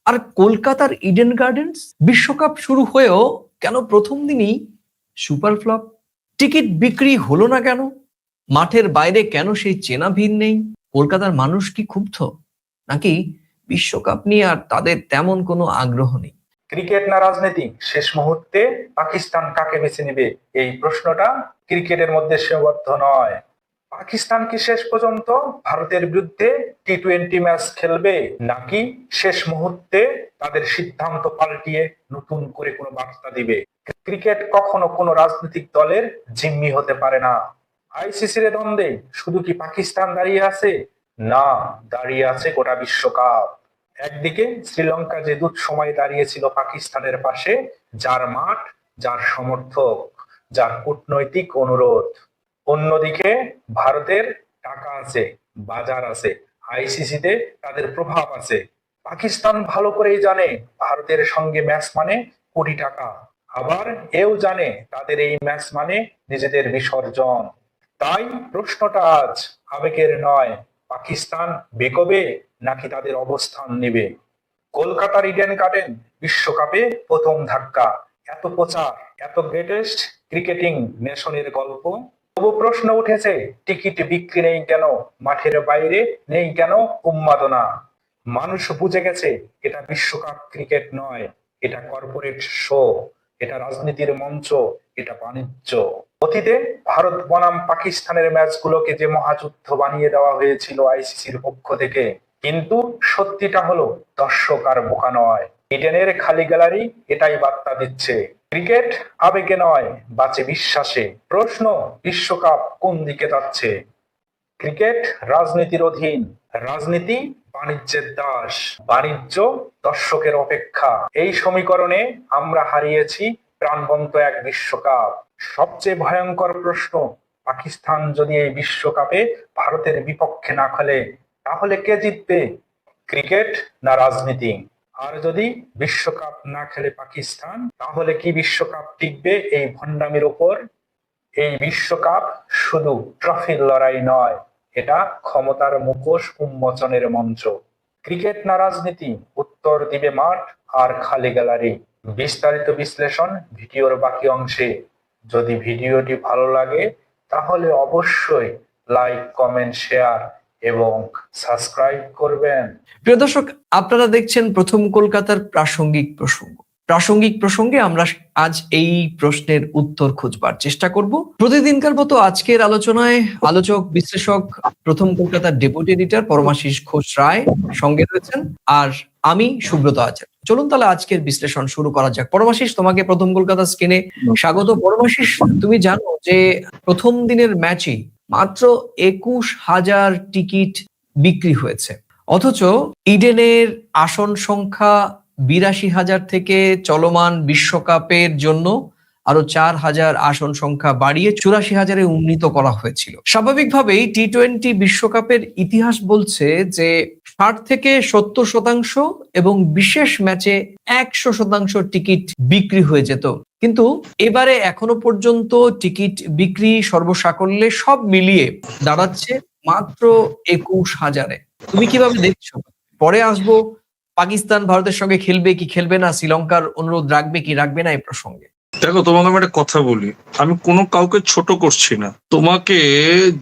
আর কলকাতার Eden gardens বিশ্বকাপ শুরু হয়েও কেন প্রথম দিনই সুপার ফ্লপ? টিকিট বিক্রি হলো না কেন? মাঠের বাইরে কেন সেই চেনা ভিড় নেই? কলকাতার মানুষ কি ক্ষুব্ধ, নাকি বিশ্বকাপ নিয়ে আর তাদের তেমন কোনো আগ্রহ নেই? ক্রিকেট না রাজনীতি? শেষ মুহূর্তে পাকিস্তান কাকে বেছে নেবে, এই প্রশ্নটা ক্রিকেটের মধ্যে সীমাবদ্ধ নয়। পাকিস্তান কি শেষ পর্যন্ত ভারতের বিরুদ্ধে টি-20 ম্যাচ খেলবে, নাকি শেষ মুহূর্তে তাদের সিদ্ধান্ত পাল্টিয়ে নতুন করে কোনো বার্তা দিবে? ক্রিকেট কখনো কোনো রাজনৈতিক দলের জিম্মি হতে পারে না। আইসিসির দ্বন্দ্বে শুধু কি পাকিস্তান দাঁড়িয়ে আছে? না, দাঁড়িয়ে আছে গোটা বিশ্বকাপ। একদিকে শ্রীলঙ্কা যে দুঃসময় দাঁড়িয়েছিল পাকিস্তানের পাশে, যার মাঠ, যার সমর্থক, যার কূটনৈতিক অনুরোধ। অন্যদিকে ভারতের টাকা আছে, বাজার আছে, আইসিসিতে তাদের প্রভাব আছে। পাকিস্তান ভালো করেই জানে ভারতের সঙ্গে ম্যাচ মানে কোটি টাকা, আবার এও জানে তাদের এই ম্যাচ মানে নিজেদের বিসর্জন। তাই প্রশ্নটা আজ আবেগের নয়, পাকিস্তান বেকবে নাকি তাদের অবস্থান নেবে। কলকাতার ইডেন গার্ডেন বিশ্বকাপে প্রথম ধাক্কা, এত প্রচার, এত গ্রেটেস্ট ক্রিকেটিং নেশনের গল্প, তবু প্রশ্ন উঠেছে টিকিট বিক্রি নেই কেন, মাঠের বাইরে নেই কেন উন্মাদনা? মানুষ বুঝে গেছে এটা বিশ্বকাপ ক্রিকেট নয়, এটা কর্পোরেট শো, এটা রাজনীতির মঞ্চ, এটা বাণিজ্য। অতীতে ভারত বনাম পাকিস্তানের ম্যাচগুলোকে যে মহাযুদ্ধ বানিয়ে দেওয়া হয়েছিল আইসিসির পক্ষ থেকে, কিন্তু সত্যিটা হলো দর্শক আর বোকা নয়। ইডেনের খালি গ্যালারি এটাই বার্তা দিচ্ছে। ক্রিকেট আবেগে নয়, বাঁচে বিশ্বাসে। প্রশ্ন, বিশ্বকাপ কোন দিকে যাচ্ছে? ক্রিকেট রাজনীতির অধীন, রাজনীতি বাণিজ্যের দাস, বাণিজ্য দর্শকের অপেক্ষা। এই সমীকরণে আমরা হারিয়েছি প্রাণবন্ত এক বিশ্বকাপ। সবচেয়ে ভয়ঙ্কর প্রশ্ন, পাকিস্তান যদি এই বিশ্বকাপে ভারতের বিপক্ষে না খেলে, তাহলে কে জিতবে, ক্রিকেট না রাজনীতি? আর যদি বিশ্বকাপ না খেলে পাকিস্তান, তাহলে কি বিশ্বকাপ টিকবে এই ভণ্ডামির উপর? এই বিশ্বকাপ শুধু ট্রফির লড়াই নয়, এটা ক্ষমতার মুখোশ উন্মোচনের মঞ্চ। ক্রিকেট না রাজনীতি, উত্তর দিবে মাঠ আর খালি গ্যালারি। বিস্তারিত বিশ্লেষণ ভিডিওর বাকি অংশে। যদি ভিডিওটি ভালো লাগে তাহলে অবশ্যই লাইক, কমেন্ট, শেয়ার এবং সাবস্ক্রাইব করবেন। প্রিয় দর্শক, আপনারা দেখছেন প্রথম কলকাতার প্রাসঙ্গিক প্রসঙ্গ। প্রাসঙ্গিক প্রসঙ্গে আমরা আজ এই প্রশ্নের উত্তর খুঁজবার চেষ্টা করব। প্রতিদিনকার মতো আজকের আলোচনায় আলোচক বিশ্লেষক প্রথম কলকাতার ডেপুটি এডিটর পরমাশিস ঘোষ রায় সঙ্গে রয়েছেন, আর আমি সুব্রত আচার্য। চলুন তাহলে আজকের বিশ্লেষণ শুরু করা যাক। পরমাশিস, তোমাকে প্রথম কলকাতা স্ক্রিনে স্বাগত। পরমাশিস, তুমি জানো যে প্রথম দিনের ম্যাচে মাত্র 21,000 টিকিট বিক্রি হয়েছে, অথচ ইডেনের আসন সংখ্যা 82,000 থেকে চলমান বিশ্বকাপের জন্য আরো 4,000 আসন সংখ্যা বাড়িয়ে 84,000-এ উন্নীত করা হয়েছিল। স্বাভাবিকভাবেই টি-20 বিশ্বকাপের ইতিহাস বলছে যে 60 থেকে 70% এবং বিশেষ ম্যাচে 100% টিকিট বিক্রি হয়ে যেত, কিন্তু এবারে এখনো পর্যন্ত টিকিট বিক্রি সর্বসাকল্যে সব মিলিয়ে দাঁড়াচ্ছে মাত্র 21,000-এ। তুমি কিভাবে দেখছো? পরে আসবো পাকিস্তান ভারতের সঙ্গে খেলবে কি খেলবে না, শ্রীলঙ্কার অনুরোধ রাখবে কি রাখবে না এই প্রসঙ্গে। দেখো, তোমাকে আমি একটা কথা বলি, আমি কোনো কাউকে ছোট করছি না। তোমাকে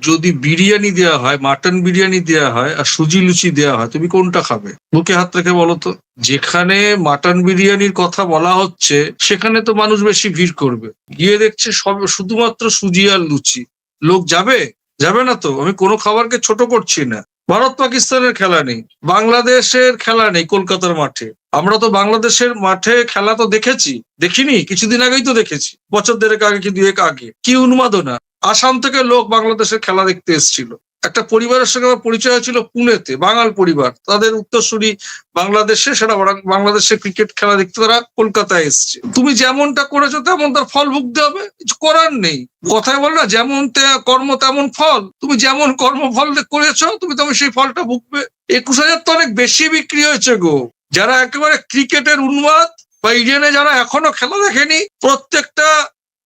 যদি বিরিয়ানি দেওয়া হয়, মাটন বিরিয়ানি দেওয়া হয় আর সুজি লুচি দেওয়া হয়, তুমি কোনটা খাবে? বুকে হাত রেখে বলো তো। যেখানে মাটন বিরিয়ানির কথা বলা হচ্ছে সেখানে তো মানুষ বেশি ভিড় করবে, গিয়ে দেখছে সব শুধুমাত্র সুজি আর লুচি, লোক যাবে? যাবে না তো। আমি কোনো খাবারকে ছোট করছি না। ভারত পাকিস্তানের খেলা নেই, বাংলাদেশের খেলা নেই কলকাতার মাঠে। আমরা তো বাংলাদেশের মাঠে খেলা তো দেখেছি, দেখিনি? কিছুদিন আগেই তো দেখেছি, বছর দেড়েক আগে কি দুয়েক আগে। কি উন্মাদনা! আসাম থেকে লোক বাংলাদেশের খেলা দেখতে এসেছিল। একটা পরিবারের সঙ্গে আমার পরিচয় হয়েছিল পুনেতে, বাঙাল পরিবার, তাদের উত্তরসূরি বাংলাদেশে, সেটা বাংলাদেশের ক্রিকেট খেলা দেখতে তারা কলকাতায় এসছে। তুমি যেমনটা করেছো তেমন তার ফল ভুগতে হবে, কিছু করার নেই। কথায় বল না, যেমন কর্ম তেমন ফল। তুমি যেমন কর্মফল করেছো তুমি তেমন সেই ফলটা ভুগবে। 21,000 তো অনেক বেশি বিক্রি হয়েছে গো। যারা একেবারে ক্রিকেটের উন্মাদ বা ইডেনে যারা এখনো খেলা দেখেনি, প্রত্যেকটা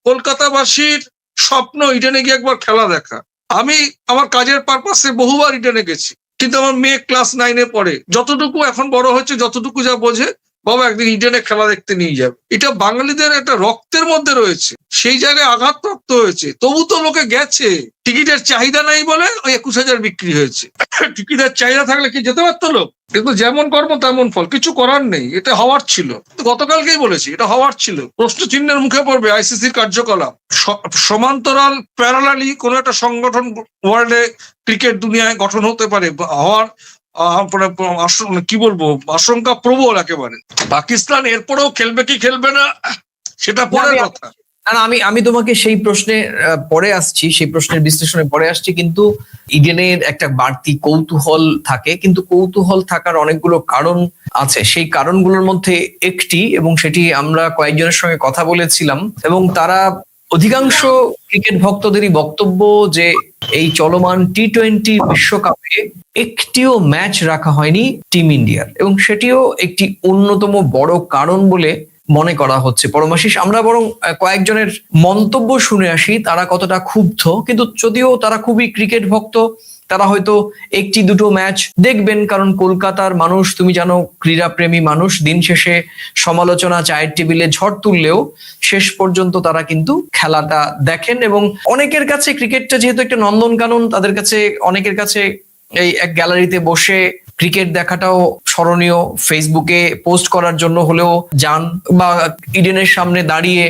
কলকাতাবাসীর স্বপ্ন ইডেনে গিয়ে একবার খেলা দেখা। আমি আমার কাজের পারপাসে বহুবার ইডেনে গেছি, কিন্তু আমার মেয়ে ক্লাস 9-এ পড়ে, যতটুকু এখন বড় হচ্ছে, যতটুকু যা বোঝে, বাবা একদিন ইডেনে খেলা দেখতে নিয়ে যাবে। এটা বাঙালিদের একটা রক্তের মধ্যে রয়েছে, সেই জায়গায় আঘাতপ্রাপ্ত হয়েছে, তবু তো লোকে গেছে। টিকিটের চাহিদা নাই বলে ওই 21,000 বিক্রি হয়েছে। টিকিটের চাহিদা থাকলে কি যেতে পারতো লোক? কিন্তু যেমন কর্ম তেমন ফল, কিছু করার নেই, এটা হওয়ার ছিল। গতকালকেই বলেছি এটা হওয়ার ছিল। প্রশ্ন চিহ্নের মুখে পড়বে আইসিসির কার্যকলাপ। সমান্তরাল প্যারালালি কোন একটা সংগঠন ওয়ার্ল্ডে ক্রিকেট দুনিয়ায় গঠন হতে পারে, হওয়ার কি বলবো, আশঙ্কা প্রবল একেবারে। পাকিস্তান এরপরেও খেলবে কি খেলবে না সেটা পরের কথা। আমি তোমাকে সেই প্রশ্নে পরে আসছি, সেই প্রশ্নের বিশ্লেষণে পরে আসছি। কিন্তু ইডেনের একটা বাড়তি কৌতূহল থাকে, কিন্তু কৌতূহল থাকার অনেকগুলো কারণ আছে। সেই কারণগুলোর মধ্যে একটি, এবং সেটি আমরা কয়েকজনের সঙ্গে কথা বলেছিলাম, এবং তারা অধিকাংশ ক্রিকেট ভক্তদেরই বক্তব্য যে এই চলমান টি-20 বিশ্বকাপে একটিও ম্যাচ রাখা হয়নি টিম ইন্ডিয়ার, এবং সেটিও একটি অন্যতম বড় কারণ বলে মনে করা হচ্ছে। পরমাশিস, আমরা বরং কয়েকজনের মন্তব্য শুনে আসি, তারা কতটা ক্ষুব্ধ। কিন্তু যদিও তারা খুবই ক্রিকেট ভক্ত, তারা হয়তো একটি দুটো ম্যাচ দেখবেন, কারণ কলকাতার মানুষ, তুমি জানো, ক্রীড়াপ্রেমী মানুষ। দিন শেষে সমালোচনা চায়ের টেবিলে ঝড় তুললেও শেষ পর্যন্ত তারা কিন্তু খেলাটা দেখেন। এবং অনেকের কাছে ক্রিকেটটা যেহেতু একটা নন্দনকানন, তাদের কাছে, অনেকের কাছে এই এক গ্যালারিতে বসে ক্রিকেট দেখাটাও স্মরণীয়। ফেসবুকে পোস্ট করার জন্য হলেও যান, বা ইডেনের সামনে দাঁড়িয়ে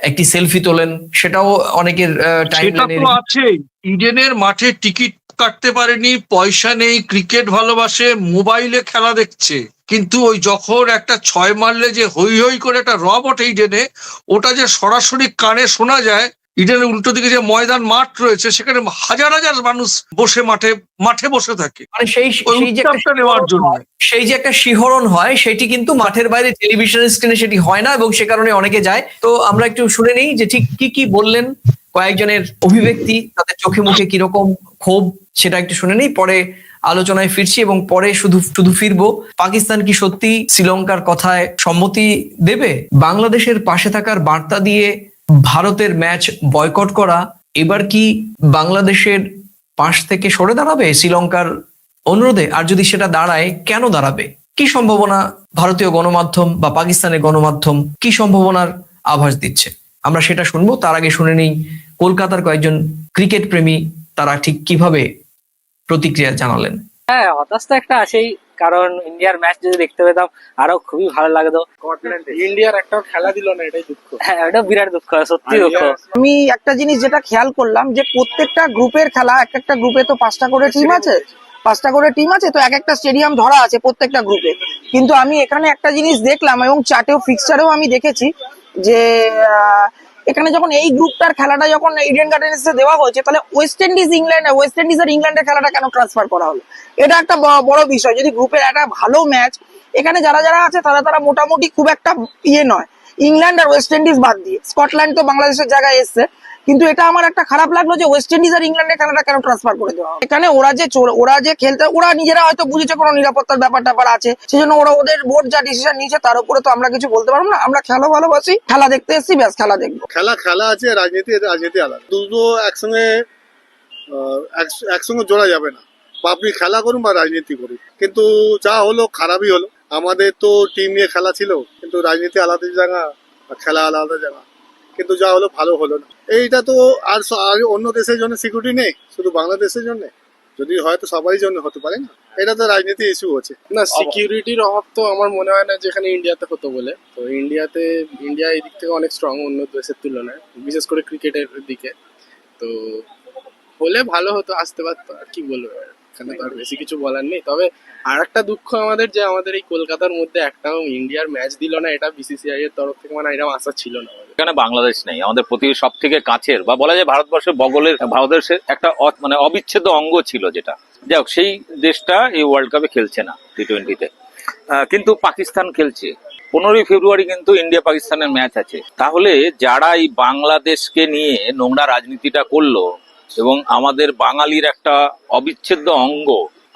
একটি সেলফি তোলেন, সেটাও অনেকের টাইমলাইনে আছে। ইডেনের মাঠে টিকিট কাটতে পারেনি, পয়সা নেই, ক্রিকেট ভালোবাসে, মোবাইলে খেলা দেখছে। কিন্তু ওই যখন একটা 6 মারলে যে হই হই করে একটা রব ওঠে ইডেনে, ওটা যে সরাসরি কানে শোনা যায়। ইডেনের উল্টো দিকে যে ময়দান মাঠ রয়েছে, সেখানে হাজার হাজার মানুষ বসে মাঠে বসে থাকে, মানে সেই যে একটা শিহরণ হয়, সেটি কিন্তু মাঠের বাইরে টেলিভিশনের স্ক্রিনে সেটি হয় না, এবং সে কারণে অনেকে যায়। তো আমরা একটু শুনে নিই যে ঠিক কি কি বললেন কয়েকজনের অভিব্যক্তি, তাদের চোখে মুখে কিরকম ক্ষোভ, সেটা একটু শুনে নিই, পরে আলোচনায় ফিরছি। এবং পরে শুধু ফিরবো, পাকিস্তান কি সত্যি শ্রীলঙ্কার কথায় সম্মতি দেবে? বাংলাদেশের পাশে থাকার বার্তা দিয়ে ভারতের ম্যাচ বয়কট করা এবার কি বাংলাদেশের পাশ থেকে সরে দাঁড়াবে শ্রীলঙ্কার অনুরোধে? আর যদি সেটা দাঁড়ায়, কেন দাঁড়াবে? কি সম্ভাবনা ভারতীয় গণমাধ্যম বা পাকিস্তানের গণমাধ্যম কি সম্ভাবনার আভাস দিচ্ছে, আমরা সেটা শুনবো। তার আগে শুনে নেই কলকাতার কয়েকজন ক্রিকেট প্রেমী তারা ঠিক কিভাবে প্রতিক্রিয়া জানালেন। হ্যাঁ, হতাশ তো একটা আছেই, কারণ ইন্ডিয়ার ম্যাচ যদি দেখতে পেতাম আরো খুবই ভালো লাগতো। ইন্ডিয়ার একটাও খেলা দিল না, এটাই দুঃখ। হ্যাঁ, এটা বিরাট দুঃখ, সত্যি দুঃখ। আমি একটা জিনিস যেটা খেয়াল করলাম, যে প্রত্যেকটা গ্রুপের খেলা, এক একটা গ্রুপে তো 5টা করে টিম আছে, 5টা করে টিম আছে, তো এক একটা স্টেডিয়াম ধরা আছে প্রত্যেকটা গ্রুপে। কিন্তু আমি এখানে একটা জিনিস দেখলাম, এবং চার্টেও ফিক্সচারেও আমি দেখেছি, যে এখানে যখন এই গ্রুপটার খেলাটা যখন ইডেন গার্ডেন্সে দেওয়া হয়েছে, তাহলে ওয়েস্ট ইন্ডিজ আর ইংল্যান্ডের খেলাটা কেন ট্রান্সফার করা হলো? এটা একটা বড় বিষয়। যদি গ্রুপের একটা ভালো ম্যাচ, এখানে যারা যারা আছে তারা মোটামুটি খুব একটা নয়, ইংল্যান্ড আর ওয়েস্ট ইন্ডিজ বাদ দিয়ে। স্কটল্যান্ড তো বাংলাদেশের জায়গায় এসছে, কিন্তু এটা আমার একটা খারাপ লাগলো যে ওয়েস্ট ইন্ডিজ আর ইংল্যান্ডের খেলাটা কেন ট্রান্সফার করে দেওয়া হয়। এখানে ওরা যে খেলতে, ওরা নিজেরা হয়তো বুঝেছে কোনো নিরাপত্তার ব্যাপার আছে, সেজন্য ওদের বোর্ড যা ডিসিশন নিয়েছে তার উপরে তো আমরা কিছু বলতে পারবো না। আমরা খেলা ভালোবাসি, খেলা দেখতে এসেছি, ব্যাস খেলা দেখবো। খেলা আছে, রাজনীতি আলাদা, দুটো একসঙ্গে জোড়া যাবে না। বা আপনি খেলা করুন বা রাজনীতি করুন, কিন্তু যা হলো খারাপই হলো। আমাদের তো টিম নিয়ে খেলা ছিল, কিন্তু রাজনীতি আলাদা জায়গা, খেলা আলাদা জায়গা, কিন্তু যা হলো ভালো হলো না। এইটা তো আর অন্য দেশের জন্য সিকিউরিটি নেই, শুধু বাংলাদেশের জন্য। যদি হয় তো সবাই জন্য হতে পারে না, এটা তো রাজনীতি ইস্যু হচ্ছে না। সিকিউরিটির অভাব তো আমার মনে হয় না যেখানে ইন্ডিয়াতে হতো বলে। তো ইন্ডিয়া এই দিক থেকে অনেক স্ট্রং অন্য দেশের তুলনায়, বিশেষ করে ক্রিকেটের দিকে। তো হলে ভালো হতো, আসতে পারতো। আর কি বলবো, এখানে তো আর বেশি কিছু বলার নেই। তবে আর একটা দুঃখ আমাদের, যে আমাদের এই কলকাতার মধ্যে একটাও ইন্ডিয়ার ম্যাচ দিল না। এটা বিসিসিআই এর তরফ থেকে মানে এরকম আশা ছিল না। এখানে বাংলাদেশ নেই, আমাদের প্রতিবেশী সব থেকে কাছের, বা বলা যায় ভারতবর্ষের বগলের, ভারতবর্ষের একটা মানে অবিচ্ছেদ্য অঙ্গ ছিল, যেটা যাই হোক সেই দেশটা এই ওয়ার্ল্ড কাপে খেলছে না টি-20-তে। কিন্তু পাকিস্তান খেলছে। 15ই ফেব্রুয়ারি কিন্তু ইন্ডিয়া পাকিস্তানের ম্যাচ আছে। তাহলে যারা এই বাংলাদেশকে নিয়ে নোংরা রাজনীতিটা করলো, এবং আমাদের বাঙালির একটা অবিচ্ছেদ্য অঙ্গ,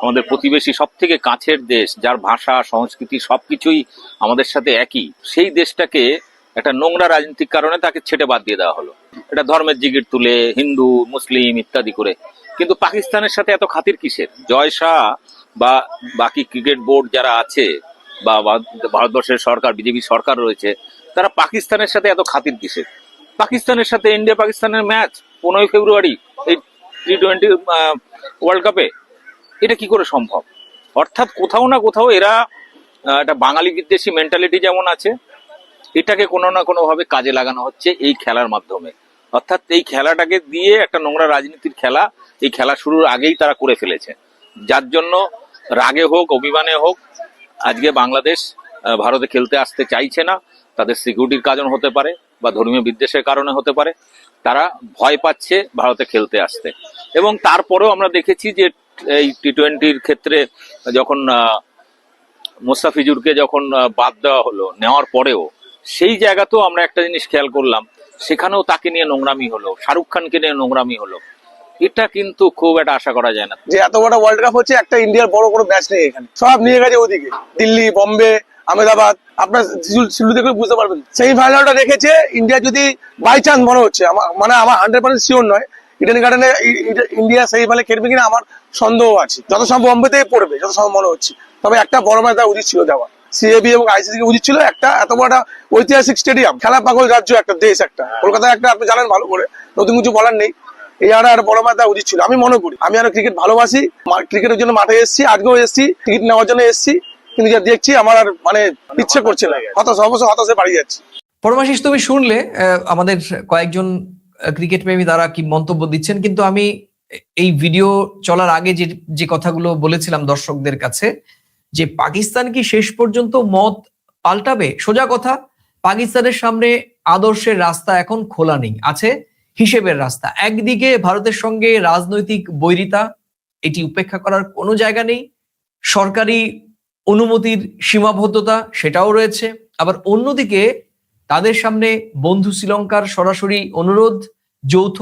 আমাদের প্রতিবেশী সব থেকে কাছের দেশ, যার ভাষা সংস্কৃতি সবকিছুই আমাদের সাথে একই, সেই দেশটাকে একটা নোংরা রাজনীতিক কারণে তাকে ছেটে বাদ দিয়ে দেওয়া হলো। এটা ধর্মের জিগির তুলে হিন্দু মুসলিম ইত্যাদি করে। কিন্তু পাকিস্তানের সাথে এত খাতির কিসের? জয় শাহ বা বাকি ক্রিকেট বোর্ড যারা আছে বা ভারতবর্ষের সরকার, বিজেপি সরকার রয়েছে, তারা পাকিস্তানের সাথে এত খাতির কিসের? পাকিস্তানের সাথে ইন্ডিয়া পাকিস্তানের ম্যাচ 15ই ফেব্রুয়ারি এই T20 ওয়ার্ল্ড কাপে, এটা কি করে সম্ভব? অর্থাৎ কোথাও না কোথাও এরা একটা বাঙালি বিদ্বেষী মেন্টালিটি যেমন আছে, এটাকে কোনো না কোনো ভাবে কাজে লাগানো হচ্ছে এই খেলার মাধ্যমে। অর্থাৎ এই খেলাটাকে দিয়ে একটা নোংরা রাজনীতির খেলা এই খেলা শুরুর আগেই তারা করে ফেলেছে, যার জন্য রাগে হোক অভিমানে হোক আজকে বাংলাদেশ ভারতে খেলতে আসতে চাইছে না। তাদের সিকিউরিটির কারণ হতে পারে বা ধর্মীয় বিদ্বেষের কারণে হতে পারে, তারা ভয় পাচ্ছে ভারতে খেলতে আসতে। এবং তারপরেও আমরা দেখেছি যে এই T20-র ক্ষেত্রে যখন মোস্তাফিজুরকে যখন বাদ দেওয়া হলো, নেওয়ার পরেও সেই জায়গাতেও আমরা একটা জিনিস খেয়াল করলাম, সেখানেও তাকে নিয়ে নোংরামি হলো, শাহরুখ খানকে নিয়ে নোংরামি হলো। এটা কিন্তু খুব একটা আশা করা যায় না যে এত বড় ওয়ার্ল্ড কাপ হচ্ছে, একটা ইন্ডিয়ার বড় কোনো ম্যাচ নেই এখানে, সব নিয়ে গেছে ওদিকে, দিল্লি, বোম্বে, আহমেদাবাদ। আপনার সিলু দেখে বুঝতে পারবেন সেই ফাইনালটা রেখেছে ইন্ডিয়া। যদি বাই চান্স মনে হচ্ছে, আমার 100% শিওর নয় ইডেন গার্ডেনে ইন্ডিয়া সেই ফাইনালে খেলবে কিনা আমার সন্দেহ আছে। যত সম্ভব বোম্বেতে পড়বে, যত সম্ভব মনে হচ্ছে। তবে একটা বড় ম্যাচ দেওয়া উচিত ছিল, দেওয়া সিএবি এবং আইসিসি কে উচিত ছিল। একটা এত বড় একটা ঐতিহাসিক স্টেডিয়াম, খেলা পাগল রাজ্য, একটা দেশ, একটা কলকাতা, একটা আপনি জানেন ভালো করে, নতুন কিছু বলার নেই। এই একটা বড় ম্যাচ দেওয়া উচিত ছিল আমি মনে করি। আমি আরো ক্রিকেট ভালোবাসি, ক্রিকেটের জন্য মাঠে এসেছি, আজকেও এসেছি, টিকিট নেওয়ার জন্য এসেছি, কিন্তু যা দেখছি আমার আর মানে ইচ্ছে করছে না, হতাশে বাড়ি যাচ্ছি। পরমাশিস, তুমি শুনলে আমাদের কয়েকজন ক্রিকেট প্রেমী তারা কি মন্তব্য দিচ্ছেন, কিন্তু আমি এই ভিডিও চলার আগে যে কথাগুলো বলেছিলাম দর্শকদের কাছে, যে পাকিস্তান কি শেষ পর্যন্ত মত পাল্টাবে? সোজা কথা, পাকিস্তানের সামনে আদর্শের রাস্তা এখন খোলা নেই, আছে হিসেবের রাস্তা। একদিকে ভারতের সঙ্গে রাজনৈতিক বৈরিতা, এটি উপেক্ষা করার কোনো জায়গা নেই, সরকারি অনুমতির সীমাবদ্ধতা সেটাও রয়েছে। আবার অন্যদিকে তাদের সামনে বন্ধু শ্রীলঙ্কার সরাসরি অনুরোধ, যৌথ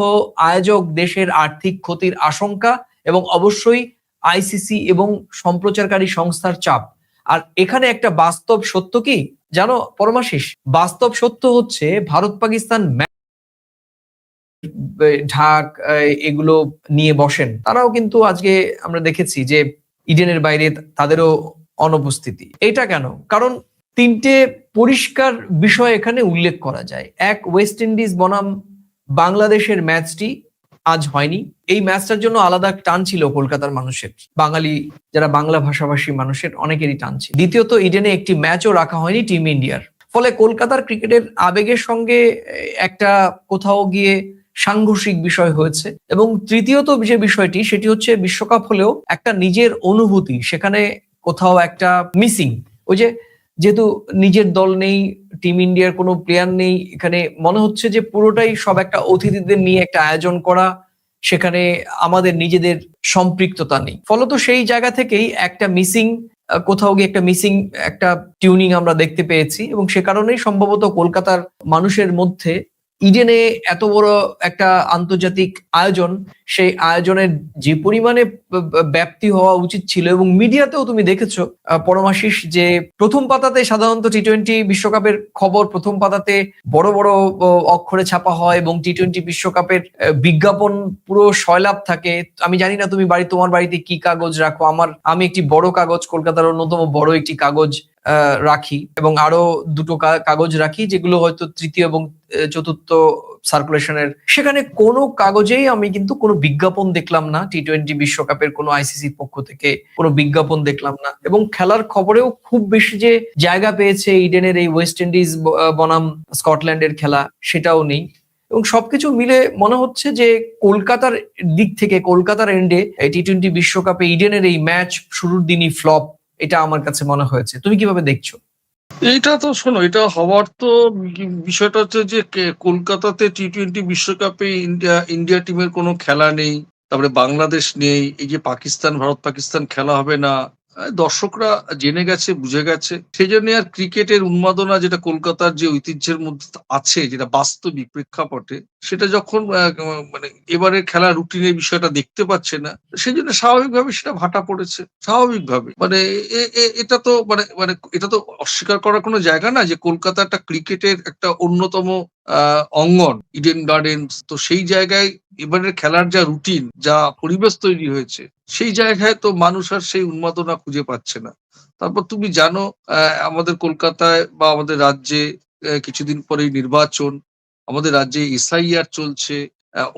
আয়োজক দেশের আর্থিক ক্ষতির আশঙ্কা এবং অবশ্যই আইসিসি এবং সম্প্রচারকারী সংস্থার চাপ। আর এখানে একটা বাস্তব সত্য কি জানো পরমাশিস? বাস্তব সত্য হচ্ছে ভারত পাকিস্তান ঢাক এগুলো নিয়ে বসেন, তারাও কিন্তু আজকে আমরা দেখেছি যে ইডেনের বাইরে তাদেরও অনুপস্থিতি। এটা কেন? কারণ তিনটে পরিষ্কার বিষয় এখানে উল্লেখ করা যায়। এক, ওয়েস্ট ইন্ডিজ বনাম বাংলাদেশের ম্যাচটি আজ হয়নি। এই ম্যাচটার জন্য আলাদা টান ছিল কলকাতার মানুষের, বাঙালি যারা বাংলা ভাষাভাষী মানুষের অনেকেরই টান ছিল। দ্বিতীয়ত, ইডেনে একটি ম্যাচও রাখা হয়নি টিম ইন্ডিয়ার, ফলে কলকাতার ক্রিকেটের আবেগের সঙ্গে একটা কোথাও গিয়ে সাংঘর্ষিক বিষয় হয়েছে। এবং তৃতীয়ত যে বিষয়টি, সেটি হচ্ছে বিশ্বকাপ হলেও একটা নিজের অনুভূতি সেখানে কোথাও একটা মিসিং। ওই যেহেতু নিজের দল নেই, টিম ইন্ডিয়ার কোনো প্লেয়ার নেই, এখানে মনে হচ্ছে যে পুরোটাই সব একটা অতিথিদের নিয়ে একটা আয়োজন করা, সেখানে আমাদের নিজেদের সম্পৃক্ততা নেই। ফলত সেই জায়গা থেকেই একটা মিসিং, কোথাও গিয়ে একটা মিসিং একটা টিউনিং আমরা দেখতে পেয়েছি। এবং সে কারণেই সম্ভবত কলকাতার মানুষের মধ্যে ইডেনে এত বড় একটা আন্তর্জাতিক আয়োজন, সেই আয়োজনের যে পরিমাণে ব্যাপ্তি হওয়া উচিত ছিল, এবং মিডিয়াতেও তুমি দেখেছো পরমাশিস, যে প্রথম পাতাতে সাধারণত T20 বিশ্বকাপের খবর প্রথম পাতাতে বড় বড় অক্ষরে ছাপা হয় এবং T20 বিশ্বকাপের বিজ্ঞাপন পুরো সয়লাভ থাকে। আমি জানি না তুমি তোমার বাড়িতে কি কাগজ রাখো, আমি একটি বড় কাগজ, কলকাতার অন্যতম বড় একটি কাগজ রাখি, এবং আরো দুটো কাগজ রাখি যেগুলো হয়তো তৃতীয় এবং চতুর্থ সার্কুলেশনের। সেখানে কোনো কাগজেই আমি কিন্তু কোনো বিজ্ঞাপন দেখলাম না, T20 বিশ্বকাপের কোনো আইসিসির পক্ষ থেকে কোনো বিজ্ঞাপন দেখলাম না। এবং খেলার খবরেও খুব বেশি যে জায়গা পেয়েছে ইডেনের এই ওয়েস্ট ইন্ডিজ বনাম স্কটল্যান্ডের খেলা, সেটাও নেই। এবং সবকিছু মিলে মনে হচ্ছে যে কলকাতার দিক থেকে, কলকাতার এন্ডে T20 বিশ্বকাপে ইডেনের এই ম্যাচ শুরুর দিনই ফ্লপ, এটা আমার কাছে মনে হয়েছে। তুমি কিভাবে দেখছো? এইটা তো শোনো, এটা হওয়ার তো বিষয়টা হচ্ছে যে কলকাতাতে T20 বিশ্বকাপে ইন্ডিয়া টিমের কোনো খেলা নেই, তারপরে বাংলাদেশ নেই, এই যে ভারত পাকিস্তান খেলা হবে না, দর্শকরা জেনে গেছে, বুঝে গেছে। সেই জন্য আর ক্রিকেটের উন্মাদনা যেটা কলকাতার যে ঐতিহ্যের মধ্যে আছে, যেটা বাস্তবিক প্রেক্ষাপটে, সেটা যখন মানে এবারের খেলার রুটিনের বিষয়টা দেখতে পাচ্ছে না, সেই জন্য স্বাভাবিকভাবে সেটা ভাটা পড়েছে, স্বাভাবিকভাবে। মানে এটা তো মানে এটা তো অস্বীকার করার কোনো জায়গা না যে কলকাতা একটা ক্রিকেটের একটা অন্যতম অঙ্গন, ইডেন গার্ডেন্স। তো সেই জায়গায় এবারের খেলার যা রুটিন, যা পরিবেশ তৈরি হয়েছে, সেই জায়গায় তো মানুষ আর সেই উন্মাদনা খুঁজে পাচ্ছে না। তারপর তুমি জানো আমাদের কলকাতায় বা আমাদের রাজ্যে কিছুদিন পরেই নির্বাচন, আমাদের রাজ্যে এসআইআর চলছে,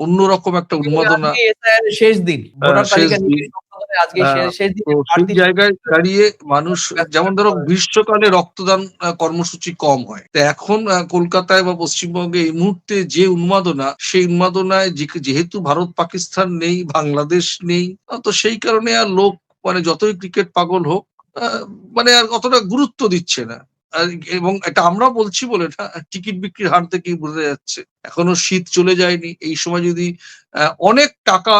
অন্যরকম একটা উন্মাদনা আজকে SIR এর শেষ দিন, ভোটার শেষ তালিকা দিন। নির্বাচনের আজকে শেষ দিন। তো সেই জায়গায় দাঁড়িয়ে মানুষ, যেমন ধরো গ্রীষ্মকালে রক্তদান কর্মসূচি কম হয়, তো এখন কলকাতায় বা পশ্চিমবঙ্গে এই মুহূর্তে যে উন্মাদনা, সেই উন্মাদনায় যেহেতু ভারত পাকিস্তান নেই, বাংলাদেশ নেই, তো সেই কারণে আর লোক মানে যতই ক্রিকেট পাগল হোক মানে আর অতটা গুরুত্ব দিচ্ছে না। এবং এটা আমরা বলছি বলে না, টিকিট বিক্রির হার থেকেই বোঝা যাচ্ছে। এখনো শীত চলে যায়নি, এই সময় যদি অনেক টাকা,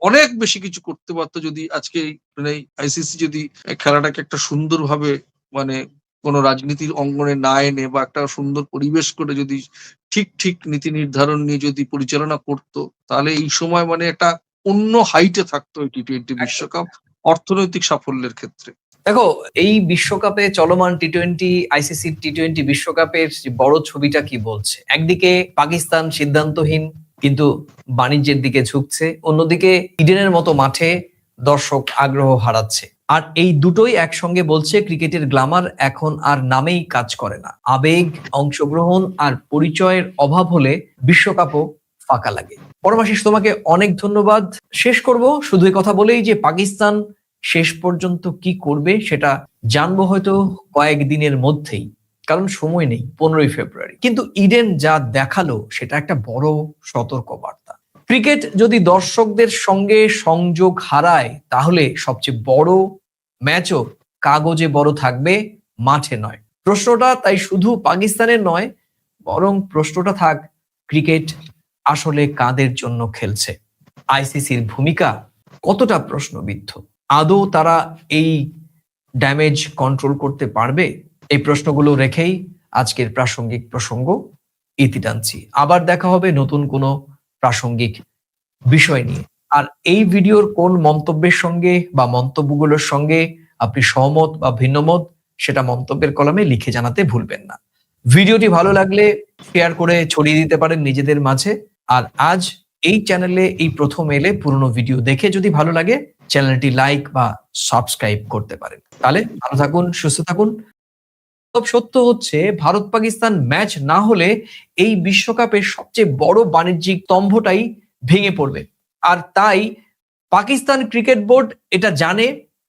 অনেক বেশি কিছু করতে পারতো, যদি আজকে মানে আইসিসি যদি খেলাটাকে একটা সুন্দরভাবে মানে কোনো রাজনীতির অঙ্গনে না এনে বা একটা সুন্দর পরিবেশ করে যদি ঠিক নীতি নির্ধারণ নিয়ে যদি পরিচালনা করতো, তাহলে এই সময় মানে একটা অন্য হাইটে থাকতো এই T20 বিশ্বকাপ অর্থনৈতিক সাফল্যের ক্ষেত্রে। দেখো, এই বিশ্বকাপে চলমান টি-20 আইসিসি টি-20 বিশ্বকাপের যে বড় ছবিটা কি বলছে? একদিকে পাকিস্তান সিদ্ধান্তহীন কিন্তু বাণিজ্যের দিকে ঝুঁকছে, অন্যদিকে ইডেনের মতো মাঠে দর্শক আগ্রহ হারাচ্ছে। আর এই দুটোই একসঙ্গে বলছে ক্রিকেটের গ্ল্যামার এখন আর নামেই কাজ করে না। আবেগ, অংশগ্রহণ আর পরিচয়ের অভাব হলে বিশ্বকাপও ফাঁকা লাগে। পরমাশিস, তোমাকে অনেক ধন্যবাদ। শেষ করব শুধু এই কথা বলেই যে পাকিস্তান শেষ পর্যন্ত কি করবে সেটা জানবো হয়তো কয়েকদিনের মধ্যেই, কারণ সময় নেই, 15ই ফেব্রুয়ারি। কিন্তু ইডেন যা দেখালো সেটা একটা বড় সতর্কবার্তা। ক্রিকেট যদি দর্শকদের সঙ্গে সংযোগ হারায়, তাহলে সবচেয়ে বড় ম্যাচও কাগজে বড় থাকবে, মাঠে নয়। প্রশ্নটা তাই শুধু পাকিস্তানের নয়, বরং প্রশ্নটা থাক ক্রিকেট আসলে কাদের জন্য খেলছে? আইসিসির ভূমিকা কতটা প্রশ্নবিদ্ধ? আদৌ তারা এই ড্যামেজ কন্ট্রোল করতে পারবে? এই প্রশ্নগুলো রেখেই আজকের প্রাসঙ্গিক প্রসঙ্গ ইতি টানছি। আবার দেখা হবে নতুন কোনো প্রাসঙ্গিক বিষয় নিয়ে। আর এই ভিডিওর কোন মন্তব্যের সঙ্গে বা মন্তব্যগুলোর সঙ্গে আপনি সহমত বা ভিন্নমত, সেটা মন্তব্যের কলামে লিখে জানাতে ভুলবেন না। ভিডিওটি ভালো লাগলে শেয়ার করে ছড়িয়ে দিতে পারেন নিজেদের মাঝে। আর আজ এই চ্যানেলে এই প্রথম এলে পুরনো ভিডিও দেখে যদি ভালো লাগে, চ্যানেলটি লাইক বা সাবস্ক্রাইব করতে পারেন। তাহলে ভালো থাকুন, সুস্থ থাকুন। সত্য হচ্ছে, ভারত পাকিস্তান ম্যাচ না হলে এই বিশ্বকাপের সবচেয়ে বড় বাণিজ্যিক স্তম্ভটাই ভেঙে পড়বে। আর তাই পাকিস্তান ক্রিকেট বোর্ড এটা জানে,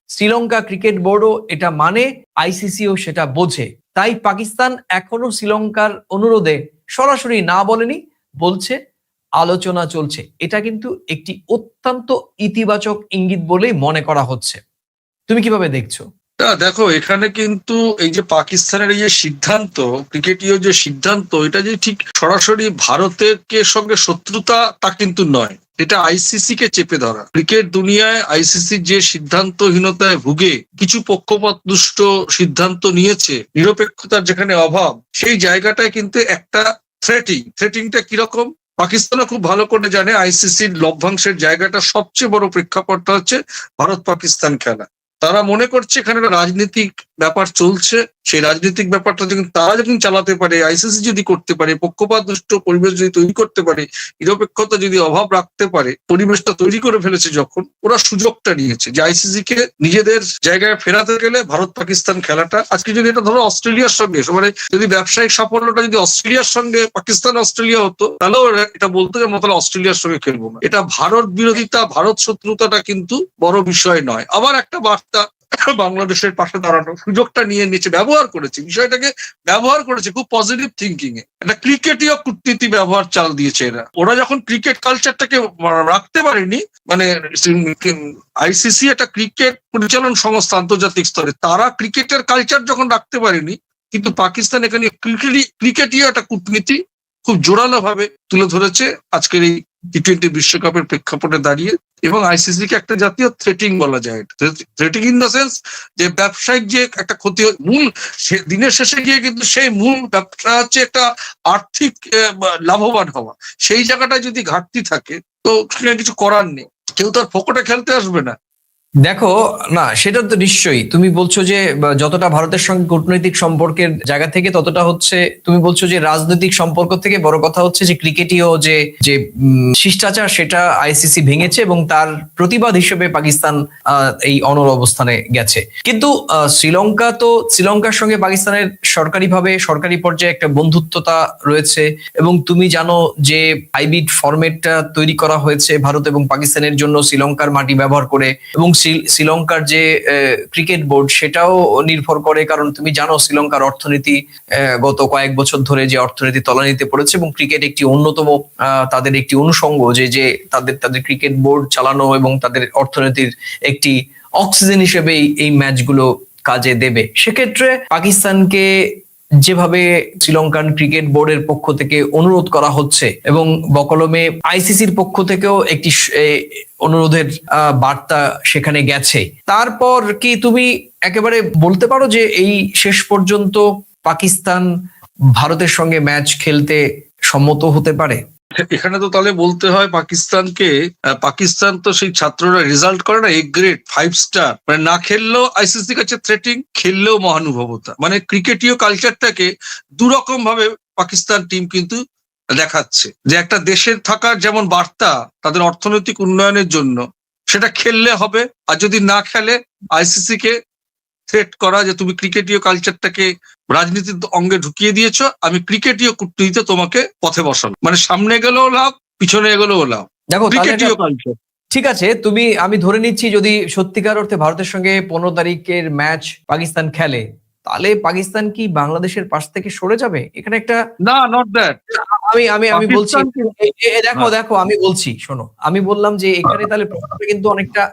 শ্রীলঙ্কা ক্রিকেট বোর্ডও এটা মানে, আইসিসিও সেটা বোঝে। তাই পাকিস্তান এখনো শ্রীলঙ্কার অনুরোধে সরাসরি না বলেনি, বলছে আলোচনা চলছে। এটা কিন্তু একটি অত্যন্ত ইতিবাচক ইঙ্গিত বলেই মনে করা হচ্ছে। তুমি কিভাবে দেখছো? দেখো, এখানে কিন্তু এই যে পাকিস্তানের এই যে সিদ্ধান্ত, ক্রিকেটীয় যে সিদ্ধান্ত, এটা যে ঠিক সরাসরি ভারতের সঙ্গে শত্রুতা তা কিন্তু নয়, এটা আইসিসি কে চেপে ধরা। ক্রিকেট দুনিয়ায় আইসিসির যে সিদ্ধান্তহীনতায় ভুগে কিছু পক্ষপাতদুষ্ট সিদ্ধান্ত নিয়েছে, নিরপেক্ষতার যেখানে অভাব, সেই জায়গাটায় কিন্তু একটা থ্রেটিংটা কিরকম পাকিস্তানও খুব ভালো করে জানে। আইসিসির লভ্যাংশের জায়গাটা সবচেয়ে বড় প্রেক্ষাপটটা হচ্ছে ভারত পাকিস্তান খেলা। তারা মনে করছে এখানে একটা রাজনৈতিক ব্যাপার চলছে, সেই রাজনৈতিক ব্যাপারটা তারা যখন চালাতে পারে, আইসিসি যদি করতে পারে, পক্ষপাতদুষ্ট পরিবেশ যদি তৈরি করতে পারে, নিরপেক্ষতা যদি অভাব রাখতে পারে, পরিবেশটা তৈরি করে ফেলেছে, যখন ওরা সুযোগটা নিয়েছে যে আইসিসি কে নিজেদের জায়গায় ফেরাতে গেলে ভারত পাকিস্তান খেলাটা, আজকে যদি এটা ধরো অস্ট্রেলিয়ার সঙ্গে, মানে যদি ব্যবসায়িক সাফল্যটা যদি অস্ট্রেলিয়ার সঙ্গে পাকিস্তান অস্ট্রেলিয়া হতো, তাহলেও এটা বলতো যে আমরা তাহলে অস্ট্রেলিয়ার সঙ্গে খেলবো না। এটা ভারত বিরোধিতা, ভারত শত্রুতাটা কিন্তু বড় বিষয় নয়। আবার একটা বার্তা, বাংলাদেশের পাশে দাঁড়ানো সুযোগটা নিয়ে নিয়েছে, ব্যবহার করেছে, বিষয়টাকে ব্যবহার করেছে খুব পজিটিভ থিঙ্কিং এ। একটা ক্রিকেটীয় কূটনীতি ব্যবহার চাল দিয়েছে এরা। ওরা যখন ক্রিকেট কালচারটাকে রাখতে পারেনি, মানে আইসিসি একটা ক্রিকেট পরিচালন সংস্থা আন্তর্জাতিক স্তরে, তারা ক্রিকেটের কালচার যখন রাখতে পারেনি, কিন্তু পাকিস্তান এখানে ক্রিকেটীয় একটা কূটনীতি খুব জোরালো ভাবে তুলে ধরেছে আজকের এই টি-20 বিশ্বকাপের প্রেক্ষাপটে দাঁড়িয়ে। এবং আইসিসি কে একটা জাতীয় থ্রেটিং বলা যায়, থ্রেটিং ইন দ্য সেন্স যে ব্যবসায়িক যে একটা ক্ষতি, মূল দিনের শেষে গিয়ে কিন্তু সেই মূল ব্যবসা হচ্ছে একটা আর্থিক লাভবান হওয়া, সেই জায়গাটায় যদি ঘাটতি থাকে তো কিছু করার নেই, কেউ তো আর ফোকটে খেলতে আসবে না। দেখো, না সেটা তো নিশ্চয়ই তুমি বলছো যে যতটা ভারতের সঙ্গে কূটনৈতিক সম্পর্কের জায়গা থেকে ততটা হচ্ছে, তুমি বলছো যে রাজনৈতিক সম্পর্ক থেকে বড় কথা হচ্ছে যে ক্রিকেটীয় যে যে শিষ্টাচার সেটা আইসিসি ভেঙেছে এবং তার প্রতিবাদ হিসেবে পাকিস্তান এই অনড় অবস্থানে গেছে। কিন্তু শ্রীলঙ্কার সঙ্গে পাকিস্তানের সরকারি পর্যায়ে একটা বন্ধুত্বতা রয়েছে এবং তুমি জানো যে হাইব্রিড ফরম্যাটটা তৈরি করা হয়েছে ভারত এবং পাকিস্তানের জন্য শ্রীলঙ্কার মাটি ব্যবহার করে, এবং শ্রীলঙ্কার যে ক্রিকেট বোর্ড সেটাও নির্ভর করে, কারণ তুমি জানো শ্রীলঙ্কার অর্থনীতি গত কয়েক বছর ধরে যে অর্থনীতি তলানিতে পড়েছে এবং ক্রিকেট একটি অন্যতম তাদের একটি অনুষঙ্গ, যে তাদের ক্রিকেট বোর্ড চালানো এবং তাদের অর্থনীতির একটি অক্সিজেন হিসেবে এই ম্যাচগুলো কাজে দেবে। সেক্ষেত্রে পাকিস্তানকে যেভাবে শ্রীলঙ্কান ক্রিকেট বোর্ডের পক্ষ থেকে অনুরোধ করা হচ্ছে এবং বকলমে আইসিসির পক্ষ থেকেও একটি অনুরোধের বার্তা সেখানে গেছে, তারপর কি তুমি একেবারে বলতে পারো যে এই শেষ পর্যন্ত পাকিস্তান ভারতের সঙ্গে ম্যাচ খেলতে সম্মত হতে পারে? এখানে তো তাহলে বলতে হয় পাকিস্তানকে, পাকিস্তান তো সেই ছাত্ররা রেজাল্ট করে না, এ গ্রেড 5 স্টার, মানে না খেললেও আইসিসি কাছে থ্রেটিং, খেললেও মহানুভবতা, মানে ক্রিকেটীয় কালচারটাকে দুরকম ভাবে পাকিস্তান টিম কিন্তু দেখাচ্ছে যে একটা দেশের থাকার যেমন বার্তা তাদের অর্থনৈতিক উন্নয়নের জন্য, সেটা খেললে হবে, আর যদি না খেলে আইসিসি কে থ্রেট করা যে তুমি ক্রিকেটীয় কালচারটাকে রাজনীতির অঙ্গে ঢুকিয়ে দিয়েছো, আমি ক্রিকেটীয় কূটনীতিতে তোমাকে পথে বসানো, মানে সামনে গেলেও লাভ পিছনে গেলেও লাভ, দেখো ক্রিকেটীয় কালচার। ঠিক আছে, আমি ধরে নিচ্ছি যদি সত্যিকার অর্থে ভারতের সঙ্গে 15 তারিখের ম্যাচ পাকিস্তান খেলে, তাহলে পাকিস্তান কি বাংলাদেশের পাশ থেকে সরে যাবে? এখানে একটা না, নট দ্যাট। আমি বলছি, দেখো আমি বলছি, শোনো, আমি বললাম যে এখানে তাহলে প্রশ্নটা কিন্তু অনেকটা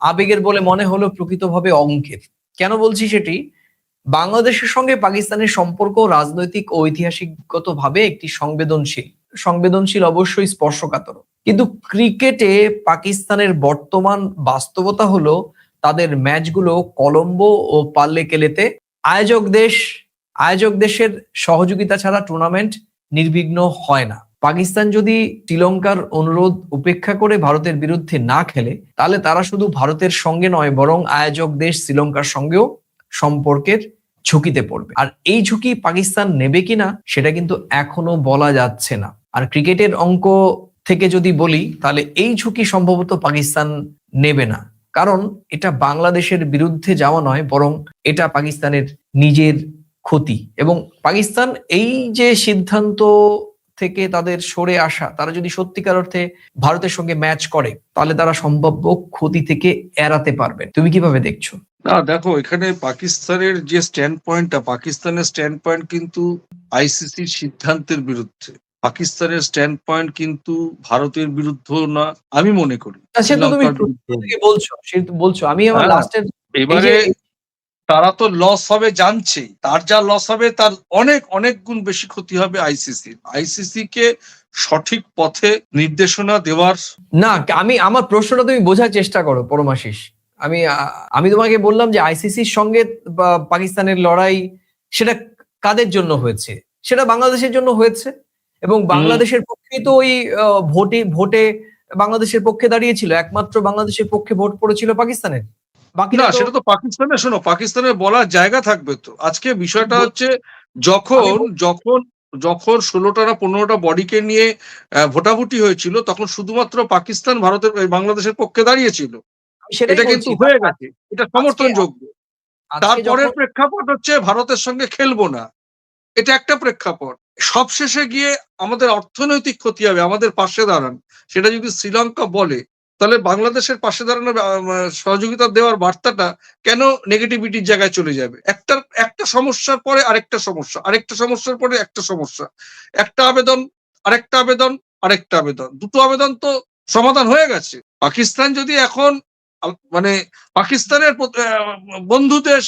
আবেগের বলে মনে হলো, প্রকৃতভাবে অঙ্কের। কেন বলছি সেটি, বাংলাদেশের সঙ্গে পাকিস্তানের সম্পর্ক রাজনৈতিক ও ঐতিহাসিকগতভাবে একটি সংবেদনশীল অবশ্যই স্পর্শকাতর, কিন্তু ক্রিকেটে পাকিস্তানের বর্তমান বাস্তবতা হলো তাদের ম্যাচগুলো কলম্বো ও পাল্লেকেলেতে আয়োজক দেশের সহযোগিতা ছাড়া টুর্নামেন্ট নির্বিঘ্ন হয় না। পাকিস্তান যদি শ্রীলঙ্কার অনুরোধ উপেক্ষা করে ভারতের বিরুদ্ধে না খেলে, তাহলে তারা শুধু ভারতের সঙ্গে নয় বরং আয়োজক দেশ শ্রীলঙ্কার সঙ্গেও সম্পর্কের ঝুঁকিতে পড়বে। আর এই ঝুঁকি পাকিস্তান নেবে কিনা সেটা কিন্তু এখনো বলা যাচ্ছে না। আর ক্রিকেটের অঙ্ক থেকে যদি বলি, তাহলে এই ঝুঁকি সম্ভবত পাকিস্তান নেবে না, কারণ এটা বাংলাদেশের বিরুদ্ধে যাওয়া নয়, বরং এটা পাকিস্তানের নিজের ক্ষতি। এবং পাকিস্তান এই যে সিদ্ধান্ত থেকে তাদের সরে আসা, তারা যদি সত্যিকার অর্থে ভারতের সঙ্গে ম্যাচ করে, তাহলে তারা সম্ভাব্য ক্ষতি থেকে এড়াতে পারবে। তুমি কিভাবে দেখছো? না দেখো, এখানে পাকিস্তানের যে পাকিস্তানের স্ট্যান্ড পয়েন্ট কিন্তু আইসিসির সিদ্ধান্তের বিরুদ্ধে, পাকিস্তানের স্ট্যান্ড পয়েন্ট কিন্তু ভারতের বিরুদ্ধেও না, আমি মনে করি। সেটা তুমি বলছো, আমি আমার লাস্টের এবারে তারা তো লস হবে জানছেই, তার যা লস হবে তার অনেক অনেক গুণ বেশি ক্ষতি হবে আইসিসি কে সঠিক পথে নির্দেশনা দেওয়ার। না, আমার প্রশ্নটা তুমি বোঝার চেষ্টা করো পরমাশিস। আমি তোমাকে বললাম যে আইসিসির সঙ্গে পাকিস্তানের লড়াই সেটা কাদের জন্য হয়েছে? সেটা বাংলাদেশের জন্য হয়েছে, এবং বাংলাদেশের পক্ষেই তো ওই ভোটে বাংলাদেশের পক্ষে দাঁড়িয়েছিল, একমাত্র বাংলাদেশের পক্ষে ভোট পড়েছিল পাকিস্তানের। না, সেটা তো পাকিস্তানের, শোনো, পাকিস্তানের বলার জায়গা থাকবে তো। আজকে বিষয়টা হচ্ছে যখন 16টা না 15টা বডিকে নিয়ে ভোটাভুটি হয়েছিল, তখন শুধুমাত্র পাকিস্তান বাংলাদেশের পক্ষে দাঁড়িয়েছিল, এটা কিন্তু হয়ে গেছে, এটা সমর্থনযোগ্য। তারপরের প্রেক্ষাপট হচ্ছে ভারতের সঙ্গে খেলবো না, এটা একটা প্রেক্ষাপট। সবশেষে গিয়ে আমাদের অর্থনৈতিক ক্ষতি হবে, আমাদের পাশে দাঁড়ান, সেটা যদি শ্রীলঙ্কা বলে, তাহলে বাংলাদেশের পাশে দাঁড়ানোর সহযোগিতা দেওয়ার বার্তাটা কেন নেগেটিভিটির জায়গায় চলে যাবে? একটা সমস্যার পরে আরেকটা সমস্যার পরে একটা সমস্যা, একটা আবেদন আরেকটা আবেদন, দুটো আবেদন তো সমাধান হয়ে গেছে। পাকিস্তান যদি এখন মানে পাকিস্তানের বন্ধু দেশ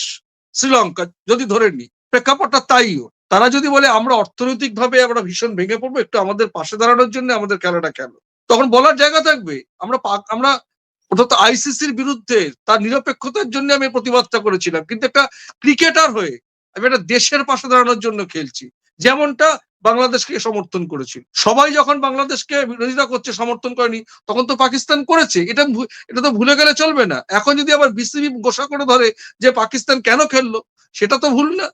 শ্রীলঙ্কা যদি ধরে নি, প্রেক্ষাপটটা তাইও, তারা যদি বলে আমরা অর্থনৈতিক ভাবে আমরা ভীষণ ভেঙে পড়বো, একটু আমাদের পাশে দাঁড়ানোর জন্য আমাদের খেলাটা খেলো, তখন বলার জায়গা থাকবে। আমরা অর্থাৎ আইসিসির বিরুদ্ধে তার নিরপেক্ষতার জন্য আমি প্রতিবাদটা করেছিলাম, কিন্তু একটা ক্রিকেটার হয়ে আমি একটা দেশের পাশে দাঁড়ানোর জন্য খেলছি, যেমনটা বাংলাদেশকে সমর্থন করেছিল। সবাই যখন বাংলাদেশকে বিরোধিতা করছে, সমর্থন করেনি, তখন তো পাকিস্তান করেছে। এটা তো ভুলে গেলে চলবে না। এখন যদি আবার বিসিবি গোসা করে ধরে যে পাকিস্তান কেন খেললো, সেটা তো ভুল না।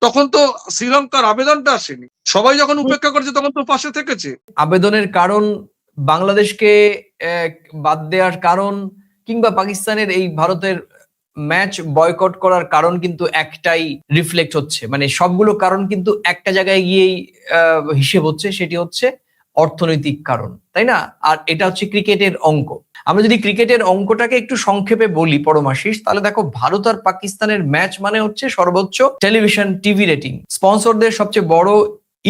তখন তো শ্রীলঙ্কার আবেদনটা আসেনি, সবাই যখন উপেক্ষা করেছে তখন তো পাশে থেকেছে। আবেদনের কারণ, বাংলাদেশকে বাদ দেওয়ার কারণ, কিংবা পাকিস্তানের এই ভারতের ম্যাচ বয়কট করার কারণ কিন্তু একটাই রিফ্লেক্ট হচ্ছে, মানে সবগুলো কারণ কিন্তু একটা জায়গায় গিয়েই হিসেব হচ্ছে, সেটি হচ্ছে অর্থনৈতিক কারণ, তাই না? আর এটা হচ্ছে ক্রিকেটের অঙ্ক। আমরা যদি ক্রিকেটের অঙ্কটাকে একটু সংক্ষেপে বলি পরমাশিস, তাহলে দেখো, ভারত আর পাকিস্তানের ম্যাচ মানে হচ্ছে সর্বোচ্চ টেলিভিশন টিভি রেটিং, স্পন্সরদের সবচেয়ে বড়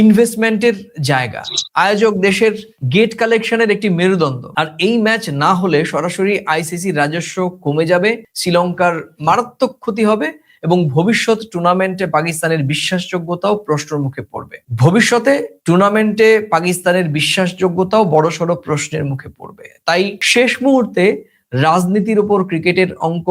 ইনভেস্টমেন্টের জায়গা, আয়োজক দেশের গেট কালেকশনের একটি মেরুদণ্ড। আর এই ম্যাচ না হলে সরাসরি আইসিসি রাজস্ব কমে যাবে, শ্রীলঙ্কার মারাত্মক ক্ষতি হবে এবং ভবিষ্যৎ টুর্নামেন্টে পাকিস্তানের বিশ্বাসযোগ্যতাও প্রশ্নের মুখে পড়বে। ভবিষ্যতে টুর্নামেন্টে পাকিস্তানের বিশ্বাসযোগ্যতাও বড়সড় প্রশ্নের মুখে পড়বে। তাই শেষ মুহূর্তে রাজনীতির উপর ক্রিকেটের অঙ্ক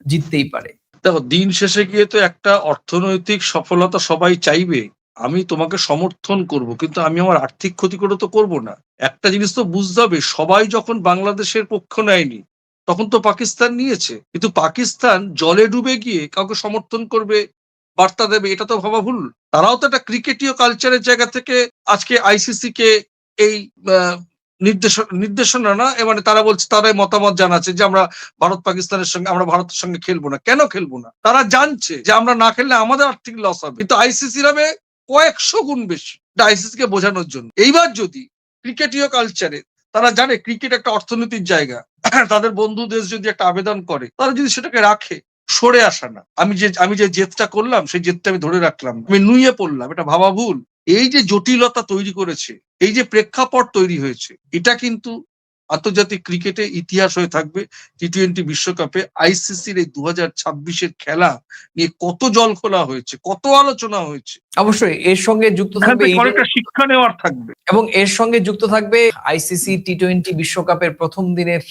জিততেই পারে। দেখো, দিন শেষে গিয়ে তো একটা অর্থনৈতিক সফলতা সবাই চাইবে। আমি তোমাকে সমর্থন করব, কিন্তু আমি আমার আর্থিক ক্ষতি করে তো করবো না। একটা জিনিস তো বুঝতে হবে, সবাই যখন বাংলাদেশের পক্ষ নেয়নি, তখন তো পাকিস্তান নিয়েছে। কিন্তু পাকিস্তান জলে ডুবে গিয়ে কাউকে সমর্থন করবে, বার্তা দেবে, এটা তো ভাবা ভুল। তারাও তো একটা ক্রিকেটীয় কালচারের জায়গা থেকে আজকে আইসিসি কে এই নির্দেশনা না, মানে তারা বলছে, তারাই মতামত জানাচ্ছে যে আমরা ভারতের সঙ্গে খেলবো না। কেন খেলবো না? তারা জানছে যে আমরা না খেললে আমাদের আর্থিক লস হবে, কিন্তু আইসিসির হবে কয়েকশো গুণ বেশি, আইসিসি কে বোঝানোর জন্য। এইবার যদি ক্রিকেটীয় কালচারে তারা জানে ক্রিকেট একটা অর্থনীতির জায়গা, তাদের বন্ধু দেশ যদি একটা আবেদন করে, তারা যদি সেটাকে রাখে, সরে আসা না। আমি যে জেদটা করলাম, সেই জেদটা আমি ধরে রাখলাম, আমি নুয়ে পড়লাম, এটা ভাবা ভুল। এই যে জটিলতা তৈরি করেছে, এই যে প্রেক্ষাপট তৈরি হয়েছে, এটা কিন্তু আন্তর্জাতিক ক্রিকেটে ইতিহাস হয়ে থাকবে। টি-20 বিশ্বকাপে আইসিসির এই 2026-এর খেলা নিয়ে কত জল খোলা হয়েছে, কত আলোচনা হয়েছে। অবশ্যই এর সঙ্গে যুক্ত থাকবে অনেকটা শিক্ষা নেওয়ার থাকবে, এবং এর সঙ্গে যুক্ত থাকবে আইসিসি টি-20 বিশ্বকাপের প্রথম দিনের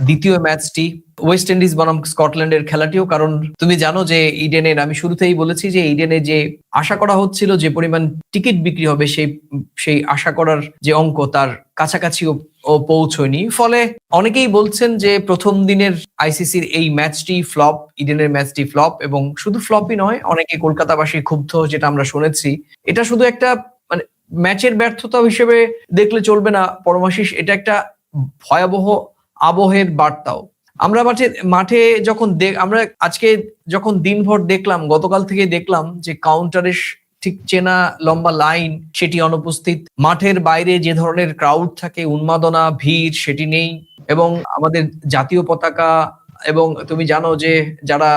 দ্বিতীয় ম্যাচটি, ওয়েস্ট ইন্ডিজ বনাম স্কটল্যান্ডের খেলাটিও। কারণ তুমি জানো যে ইডেনের, আমি শুরুতেই বলেছি যে ইডেনে যে আশা করা হচ্ছিল যে পরিমাণ টিকিট বিক্রি হবে, সেই আশা করার যে অঙ্ক, তার কাছাকাছিও পৌঁছয়নি। ফলে অনেকেই বলছেন যে প্রথম দিনের আইসিসির এই ম্যাচটি ফ্লপ, ইডেনের ম্যাচটি ফ্লপ। এবং শুধু ফ্লপই নয়, অনেকে কলকাতাবাসী ক্ষুব্ধ, যেটা আমরা শুনেছি। এটা শুধু একটা মানে ম্যাচের ব্যর্থতা হিসেবে দেখলে চলবে না পরমাশিস, এটা একটা ভয়াবহ আবহের বার্তাও। আমরা মাঠে যখন আমরা আজকে যখন দিনভর দেখলাম, গতকাল থেকে দেখলাম যে কাউন্টারের ঠিক চেনা লম্বা লাইন সেটি অনুপস্থিত, মাঠের বাইরে যে ধরনের ক্রাউড থাকে, উন্মাদনা, ভিড়, সেটি নেই। এবং আমাদের জাতীয় পতাকা, এবং তুমি জানো যে যারা